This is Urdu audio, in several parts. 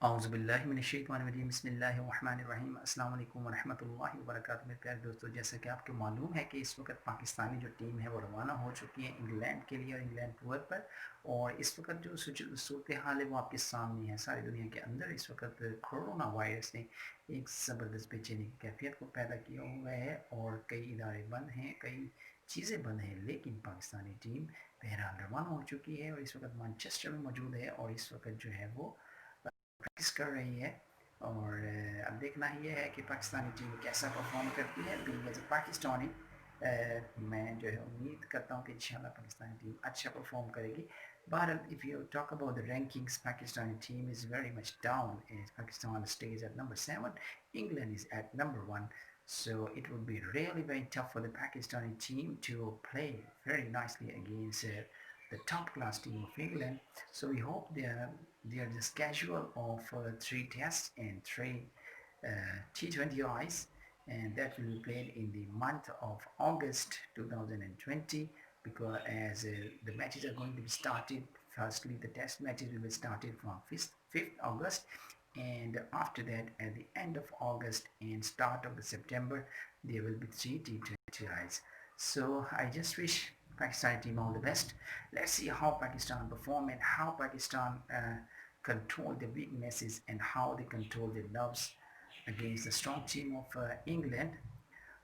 اعوذ باللہ من الشیطان الرجیم بسم اللہ الرحمن الرحیم السلام علیکم ورحمۃ اللہ وبرکاتہ میرے پیارے دوستو، جیسا کہ آپ کو معلوم ہے کہ اس وقت پاکستانی جو ٹیم ہے وہ روانہ ہو چکی ہے انگلینڈ کے لیے اور انگلینڈ ٹور پر. اور اس وقت جو صورتحال ہے وہ آپ کے سامنے ہے. ساری دنیا کے اندر اس وقت کورونا وائرس نے ایک زبردست بے چینی کی کیفیت کو پیدا کیا ہوا ہے اور کئی ادارے بند ہیں، کئی چیزیں بند ہیں، لیکن پاکستانی ٹیم بہرحال روانہ ہو چکی ہے اور اس وقت مانچسٹر میں موجود ہے اور اس وقت جو ہے وہ پریکٹس کر رہی ہے. اور اب دیکھنا یہ ہے کہ پاکستانی ٹیم کیسا پرفارم کرتی ہے. بینگ ایز اے پاکستانی میں جو ہے امید کرتا ہوں کہ انشاءاللہ پاکستانی ٹیم اچھا پرفارم کرے گی. بہرحال if you talk about the rankings, Pakistani team is very much down as Pakistan stays at number 7, England is at number 1. So it would be really very tough for the Pakistani team to play very nicely against the top class team of England. So we hope they are just casual of 3 tests and 3 T20Is, and that will be played in the month of August 2020, because as the matches are going to be started. Firstly, the test matches will be started from 5th August, and after that, at the end of August and start of the September, there will be 3 T20Is. So I just wish Pakistani team all the best. Let's see how Pakistan perform and how Pakistan control the weaknesses and how they control their nerves against the strong team of England.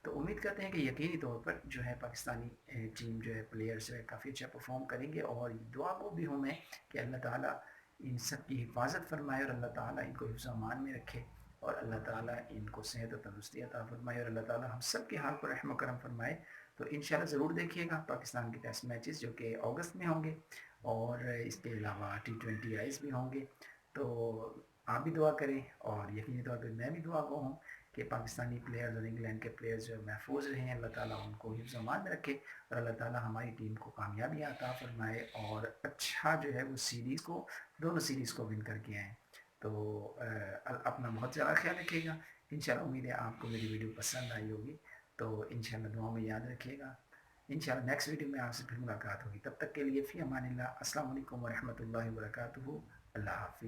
تو امید کرتے ہیں کہ یقینی طور پر جو ہے پاکستانی ٹیم جو ہے پلیئرز جو ہے کافی اچھا پرفارم کریں گے. اور دعا کو بھی ہوں میں کہ اللہ تعالیٰ ان سب کی حفاظت فرمائے اور اللہ تعالیٰ ان کو حفظ و امان میں رکھے اور اللہ تعالیٰ ان کو صحت و تندرستی عطا فرمائے اور اللہ تعالیٰ ہم سب کے حال پر رحم و کرم فرمائے. تو انشاءاللہ ضرور دیکھیے گا پاکستان کے ٹیسٹ میچز جو کہ اگست میں ہوں گے اور اس کے علاوہ T20Is بھی ہوں گے. تو آپ بھی دعا کریں اور یقینی طور پہ میں بھی دعا کو ہوں کہ پاکستانی پلیئرز اور انگلینڈ کے پلیئرز جو محفوظ رہیں. اللہ تعالیٰ ان کو حفظ و امان میں رکھے اور اللہ تعالیٰ ہماری ٹیم کو کامیابی عطا فرمائے اور اچھا جو ہے وہ دونوں سیریز کو ون کر کے آئیں. تو اپنا بہت زیادہ خیال رکھیے گا. انشاءاللہ امید ہے آپ کو میری ویڈیو پسند آئی ہوگی. تو انشاءاللہ دعاؤں میں یاد رکھیے گا. انشاءاللہ نیکسٹ ویڈیو میں آپ سے پھر ملاقات ہوگی. تب تک کے لیے فی امان اللہ. السلام علیکم ورحمۃ اللہ وبرکاتہ. اللہ حافظ.